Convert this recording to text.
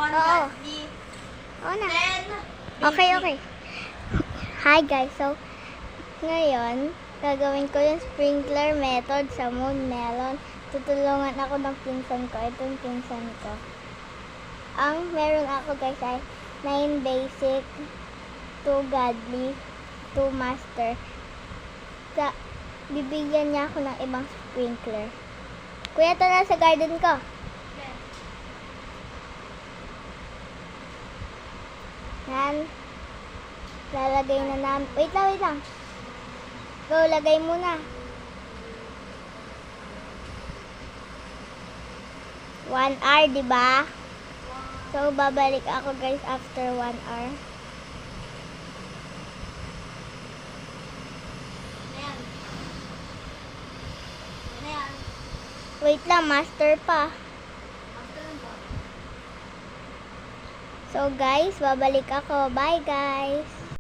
Oo. Oo na. Okay, okay. Hi guys, so ngayon gagawin ko yung sprinkler method sa moon melon. Tutulungan ako ng pinsan ko. Ito yung pinsan ko. Ang meron ako guys ay 9 basic, 2 godly, 2 master. Bibigyan niya ako ng ibang sprinkler. Kuya, tara sa garden ko. Yan. Lalagay na namin. Wait lang. Go, lagay muna. 1 hour, diba? So, babalik ako guys after 1 hour. Wait lang, master pa. So guys, babalik ako. Bye guys.